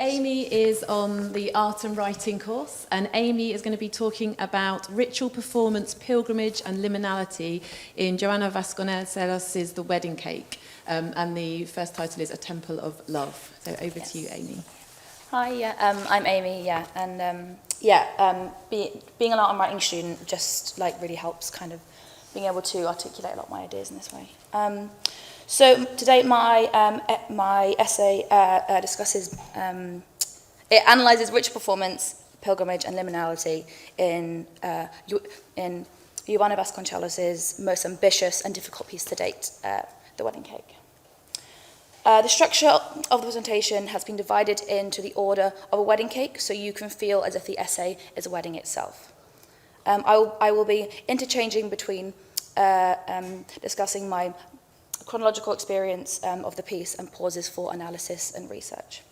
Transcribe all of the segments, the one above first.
Amy is on the art and writing course, and Amy is going to be talking about ritual performance, pilgrimage and liminality in Joanna Vasconcelos's The Wedding Cake. And the first title is A Temple of Love. So over to you, Amy. Hi, I'm Amy, and being an art and writing student just really helps kind of being able to articulate a lot of my ideas in this way. So today my essay discusses, it analyses ritual performance, pilgrimage and liminality in Joanna Vasconcelos's most ambitious and difficult piece to date, The Wedding Cake. The structure of the presentation has been divided into the order of a wedding cake, so you can feel as if the essay is a wedding itself. I will be interchanging between discussing my chronological experience of the piece and pauses for analysis and research.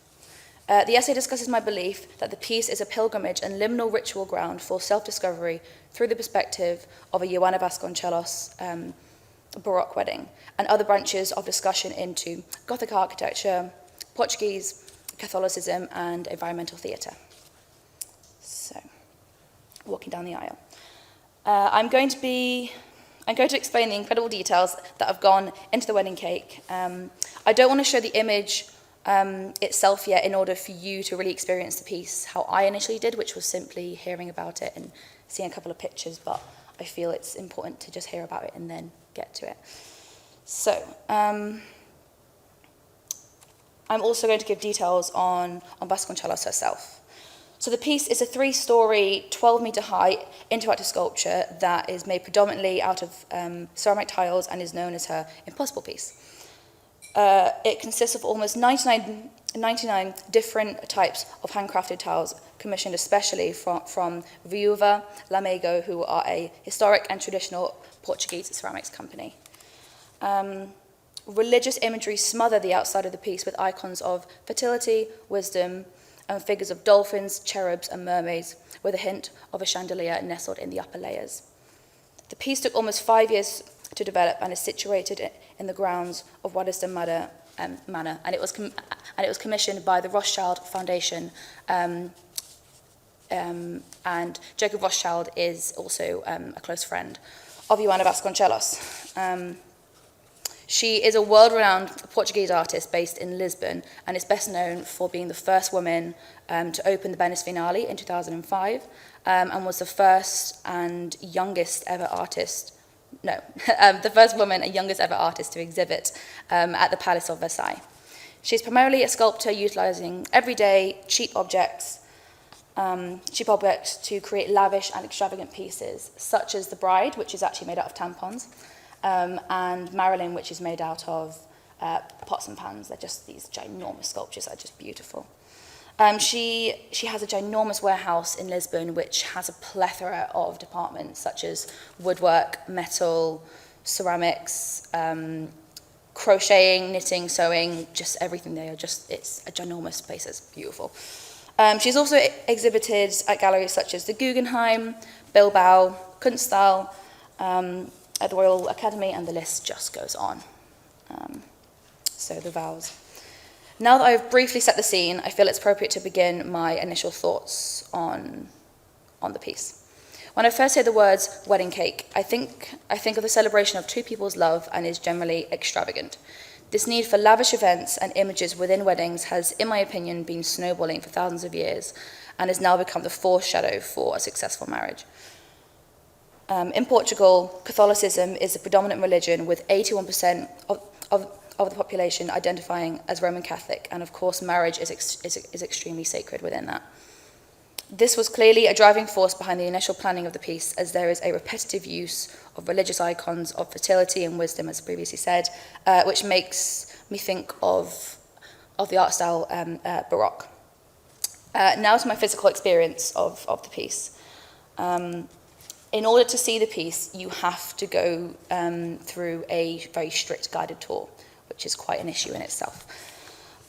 The essay discusses my belief that the piece is a pilgrimage and liminal ritual ground for self-discovery through the perspective of a Joanna Vasconcelos Baroque wedding, and other branches of discussion into Gothic architecture, Portuguese Catholicism, and environmental theatre. So, walking down the aisle. I'm going to explain the incredible details that have gone into the wedding cake. I don't want to show the image itself yet in order for you to really experience the piece how I initially did, which was simply hearing about it and seeing a couple of pictures, but I feel it's important to just hear about it and then get to it. So, I'm also going to give details on Vasconcelos herself. So the piece is a 3-story, 12-metre high interactive sculpture that is made predominantly out of ceramic tiles and is known as her impossible piece. It consists of almost 99 different types of handcrafted tiles commissioned especially from Viúva Lamego, who are a historic and traditional Portuguese ceramics company. Religious imagery smother the outside of the piece with icons of fertility, wisdom, and figures of dolphins, cherubs, and mermaids, with a hint of a chandelier nestled in the upper layers. The piece took almost 5 years to develop and is situated in the grounds of Waddesdon Manor, and it was commissioned by the Rothschild Foundation, and Jacob Rothschild is also a close friend of Joanna Vasconcelos. She is a world-renowned Portuguese artist based in Lisbon and is best known for being the first woman to open the Biennale in 2005 and was the first and youngest ever artist, the first woman and youngest ever artist to exhibit at the Palace of Versailles. She's primarily a sculptor utilising everyday cheap objects to create lavish and extravagant pieces, such as the Bride, which is actually made out of tampons, and Marilyn, which is made out of pots and pans. They're just these ginormous sculptures that are just beautiful. She has a ginormous warehouse in Lisbon, which has a plethora of departments, such as woodwork, metal, ceramics, crocheting, knitting, sewing, just everything there. It's a ginormous place. It's beautiful. She's also exhibited at galleries such as the Guggenheim, Bilbao, Kunsthal, at the Royal Academy, and the list just goes on. So the vows. Now that I've briefly set the scene, I feel it's appropriate to begin my initial thoughts on the piece. When I first hear the words wedding cake, I think of the celebration of two people's love and is generally extravagant. This need for lavish events and images within weddings has, in my opinion, been snowballing for thousands of years and has now become the foreshadow for a successful marriage. In Portugal, Catholicism is the predominant religion, with 81% of the population identifying as Roman Catholic, and of course marriage is extremely sacred within that. This was clearly a driving force behind the initial planning of the piece, as there is a repetitive use of religious icons of fertility and wisdom, as previously said, which makes me think of the art style Baroque. Now to my physical experience of the piece. In order to see the piece, you have to go through a very strict guided tour, which is quite an issue in itself.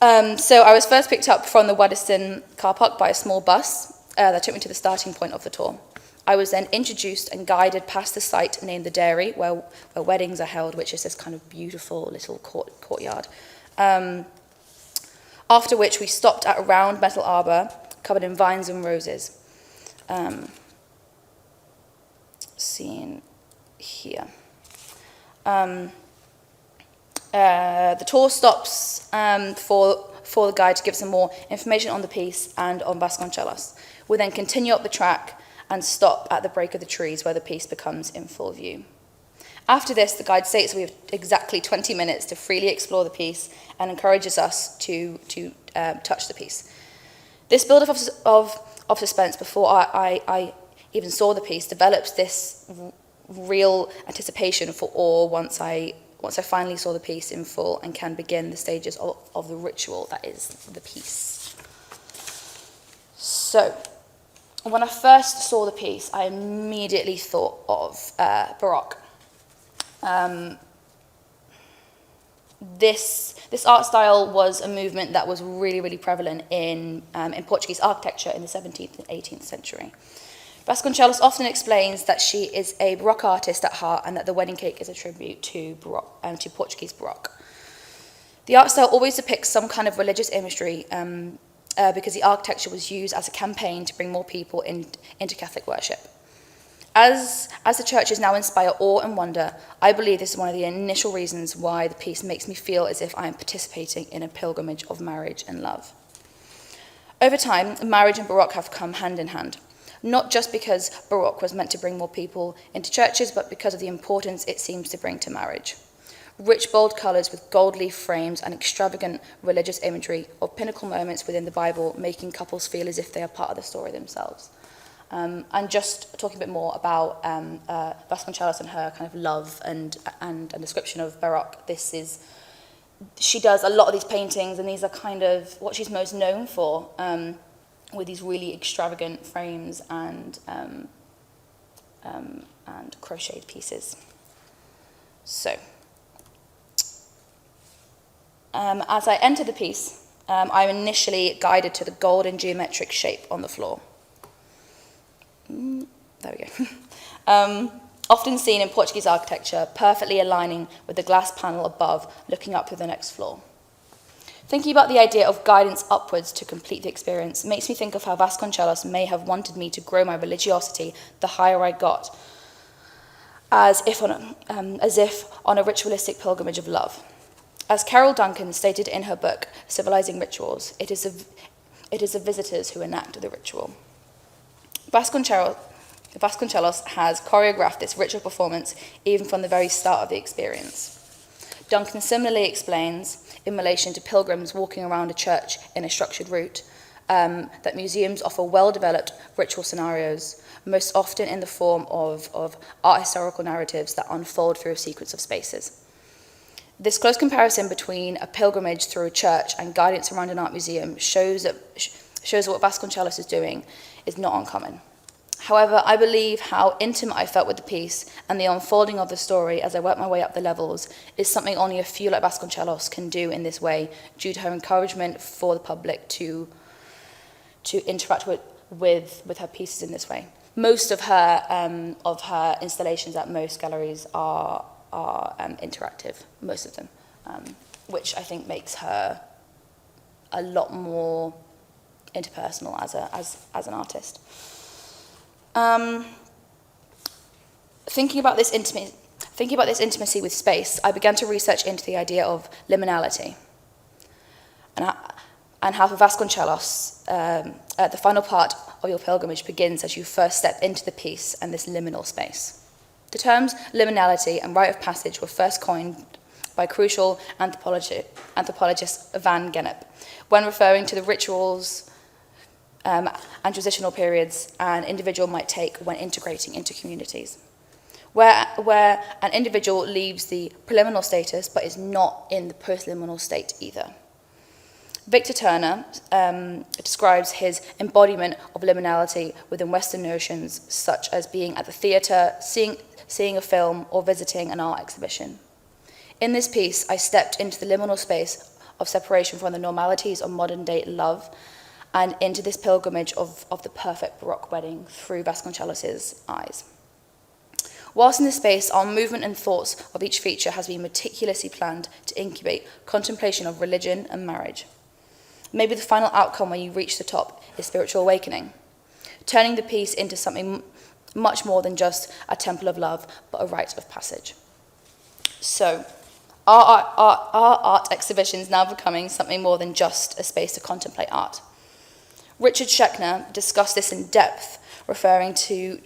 So I was first picked up from the Waddesdon car park by a small bus that took me to the starting point of the tour. I was then introduced and guided past the site named the Dairy, where weddings are held, which is this kind of beautiful little courtyard. after which we stopped at a round metal arbor covered in vines and roses. Seen here. The tour stops for the guide to give some more information on the piece and on Vasconcelos. We then continue up the track and stop at the break of the trees where the piece becomes in full view. After this, the guide states we have exactly 20 minutes to freely explore the piece and encourages us to touch the piece. This build-up of suspense before I even saw the piece develops this real anticipation for awe once I finally saw the piece in full and can begin the stages of the ritual that is the piece. So, when I first saw the piece, I immediately thought of Baroque. This art style was a movement that was really, really prevalent in Portuguese architecture in the 17th and 18th century. Vasconcelos often explains that she is a Baroque artist at heart and that the wedding cake is a tribute to to Portuguese Baroque. The art style always depicts some kind of religious imagery because the architecture was used as a campaign to bring more people into Catholic worship. As the churches now inspire awe and wonder, I believe this is one of the initial reasons why the piece makes me feel as if I am participating in a pilgrimage of marriage and love. Over time, marriage and Baroque have come hand in hand, not just because Baroque was meant to bring more people into churches, but because of the importance it seems to bring to marriage. Rich, bold colours with gold leaf frames and extravagant religious imagery of pinnacle moments within the Bible, making couples feel as if they are part of the story themselves. And just talking a bit more about Vasconcelos and her kind of love and description of Baroque, she does a lot of these paintings, and these are kind of what she's most known for, with these really extravagant frames and crocheted pieces. So, as I enter the piece, I'm initially guided to the golden geometric shape on the floor. There we go. Often seen in Portuguese architecture, perfectly aligning with the glass panel above, looking up to the next floor. Thinking about the idea of guidance upwards to complete the experience makes me think of how Vasconcelos may have wanted me to grow my religiosity the higher I got, as if on a ritualistic pilgrimage of love. As Carol Duncan stated in her book, Civilizing Rituals, it is the visitors who enact the ritual. Vasconcelos has choreographed this ritual performance even from the very start of the experience. Duncan similarly explains, in relation to pilgrims walking around a church in a structured route, that museums offer well-developed ritual scenarios, most often in the form of art historical narratives that unfold through a sequence of spaces. This close comparison between a pilgrimage through a church and guidance around an art museum shows that what Vasconcelos is doing is not uncommon. However, I believe how intimate I felt with the piece and the unfolding of the story as I worked my way up the levels is something only a few like Vasconcelos can do in this way, due to her encouragement for the public to interact with her pieces in this way. Most of her installations at most galleries are interactive, most of them, which I think makes her a lot more interpersonal as an artist. Thinking about this intimacy with space, I began to research into the idea of liminality, and how for Vasconcelos, the final part of your pilgrimage begins as you first step into the piece and this liminal space. The terms liminality and rite of passage were first coined by crucial anthropologist Van Gennep when referring to the rituals and transitional periods an individual might take when integrating into communities, where an individual leaves the preliminal status but is not in the postliminal state either. Victor Turner describes his embodiment of liminality within Western notions, such as being at the theatre, seeing a film, or visiting an art exhibition. In this piece, I stepped into the liminal space of separation from the normalities of modern-day love and into this pilgrimage of the perfect Baroque wedding through Vasconcelos' eyes. Whilst in this space, our movement and thoughts of each feature has been meticulously planned to incubate contemplation of religion and marriage. maybe the final outcome when you reach the top is spiritual awakening, turning the piece into something much more than just a temple of love, but a rite of passage. So, our art exhibition is now becoming something more than just a space to contemplate art. Richard Schechner discussed this in depth, referring to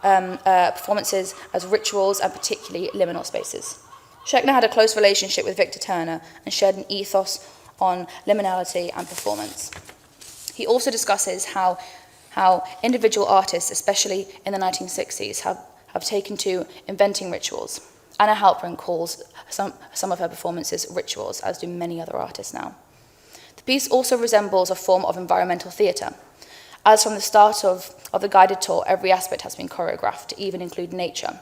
performances as rituals and particularly liminal spaces. Schechner had a close relationship with Victor Turner and shared an ethos on liminality and performance. He also discusses how individual artists, especially in the 1960s, have taken to inventing rituals. Anna Halpern calls some of her performances rituals, as do many other artists now. The piece also resembles a form of environmental theatre, as from the start of the guided tour, every aspect has been choreographed to even include nature,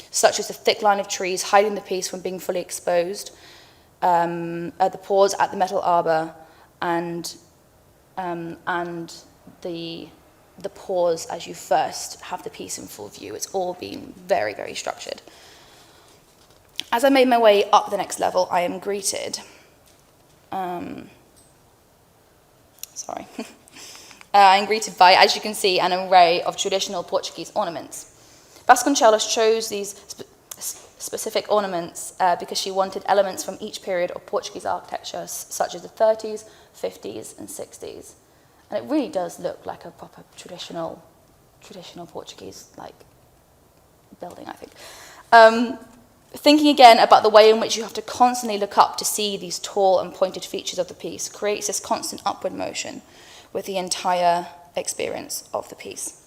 such as the thick line of trees hiding the piece from being fully exposed, the pause at the metal arbor, and the pause as you first have the piece in full view. It's all been very, very structured. As I made my way up the next level, I am greeted. I'm greeted by, as you can see, an array of traditional Portuguese ornaments. Vasconcelos chose these specific ornaments because she wanted elements from each period of Portuguese architecture, such as the 30s, 50s, and 60s. And it really does look like a proper traditional Portuguese building, I think. Thinking again about the way in which you have to constantly look up to see these tall and pointed features of the piece creates this constant upward motion with the entire experience of the piece.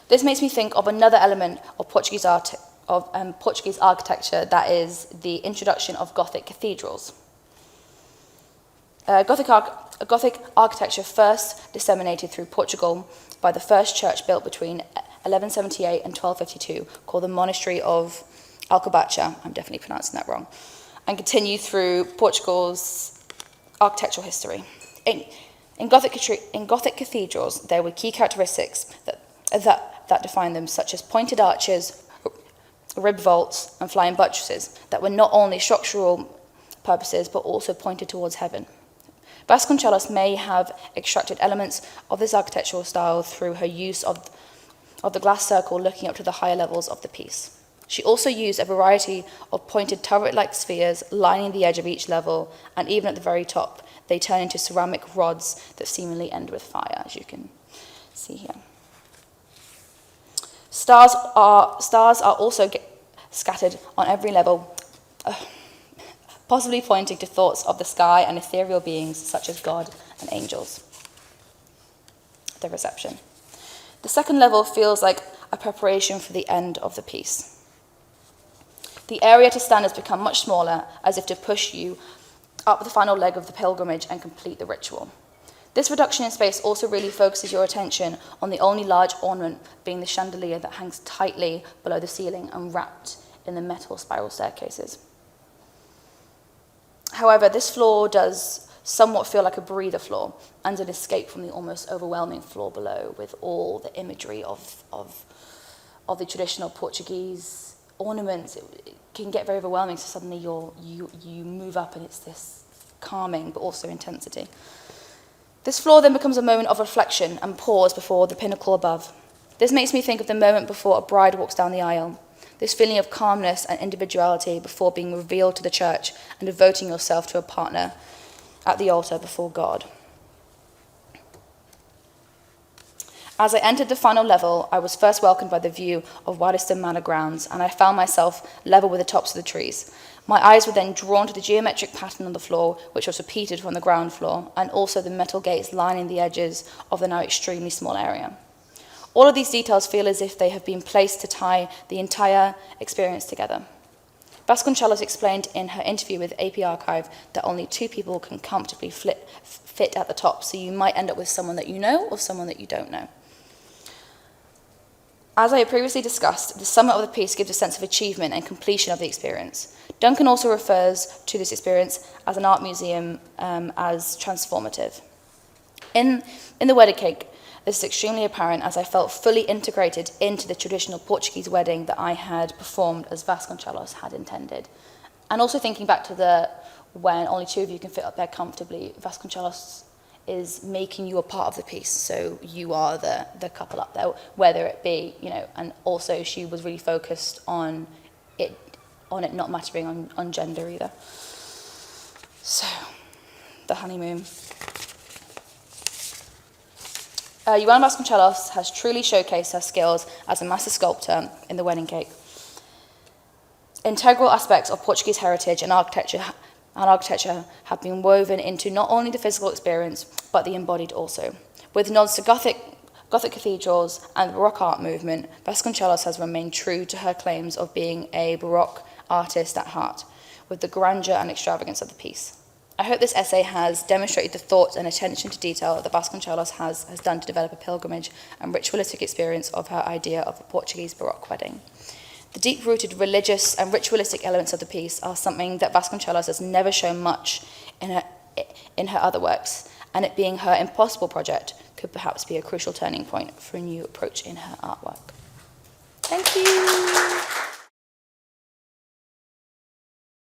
This makes me think of another element of Portuguese architecture, that is the introduction of Gothic cathedrals. Gothic architecture first disseminated through Portugal by the first church built between 1178 and 1252, called the Monastery of Alcobaça, I'm definitely pronouncing that wrong, and continued through Portugal's architectural history. In Gothic cathedrals, there were key characteristics that define them, such as pointed arches, ribbed vaults, and flying buttresses that were not only structural purposes, but also pointed towards heaven. Vasconcelos may have extracted elements of this architectural style through her use of the glass circle looking up to the higher levels of the piece. She also used a variety of pointed turret-like spheres lining the edge of each level, and even at the very top, they turn into ceramic rods that seemingly end with fire, as you can see here. Stars are also scattered on every level, possibly pointing to thoughts of the sky and ethereal beings such as God and angels. The reception. The second level feels like a preparation for the end of the piece. The area to stand has become much smaller, as if to push you up the final leg of the pilgrimage and complete the ritual. This reduction in space also really focuses your attention on the only large ornament being the chandelier that hangs tightly below the ceiling and wrapped in the metal spiral staircases. However, this floor does somewhat feel like a breather floor and an escape from the almost overwhelming floor below, with all the imagery of the traditional Portuguese ornaments. It can get very overwhelming, so suddenly you move up and it's this calming but also intensity. This floor then becomes a moment of reflection and pause before the pinnacle above. This makes me think of the moment before a bride walks down the aisle, this feeling of calmness and individuality before being revealed to the church and devoting yourself to a partner at the altar before God. As I entered the final level, I was first welcomed by the view of Waddesdon Manor grounds, and I found myself level with the tops of the trees. My eyes were then drawn to the geometric pattern on the floor, which was repeated from the ground floor, and also the metal gates lining the edges of the now extremely small area. All of these details feel as if they have been placed to tie the entire experience together. Vasconcelos explained in her interview with AP Archive that only 2 people can comfortably fit at the top, so you might end up with someone that you know or someone that you don't know. As I had previously discussed, the summit of the piece gives a sense of achievement and completion of the experience. Duncan also refers to this experience as an art museum as transformative. In the wedding cake, this is extremely apparent as I felt fully integrated into the traditional Portuguese wedding that I had performed as Vasconcelos had intended. And also thinking back to the when only two of you can fit up there comfortably, Vasconcelos is making you a part of the piece, so you are the couple up there, whether it be, and also she was really focused on it not mattering on gender either. So, the honeymoon. Joana Vasconcelos has truly showcased her skills as a master sculptor in the wedding cake. Integral aspects of Portuguese heritage and architecture have been woven into not only the physical experience, but the embodied also. With nods to Gothic cathedrals and the Baroque art movement, Vasconcelos has remained true to her claims of being a Baroque artist at heart, with the grandeur and extravagance of the piece. I hope this essay has demonstrated the thought and attention to detail that Vasconcelos has done to develop a pilgrimage and ritualistic experience of her idea of a Portuguese Baroque wedding. The deep-rooted religious and ritualistic elements of the piece are something that Vasconcelos has never shown much in her other works, and it being her impossible project could perhaps be a crucial turning point for a new approach in her artwork. Thank you.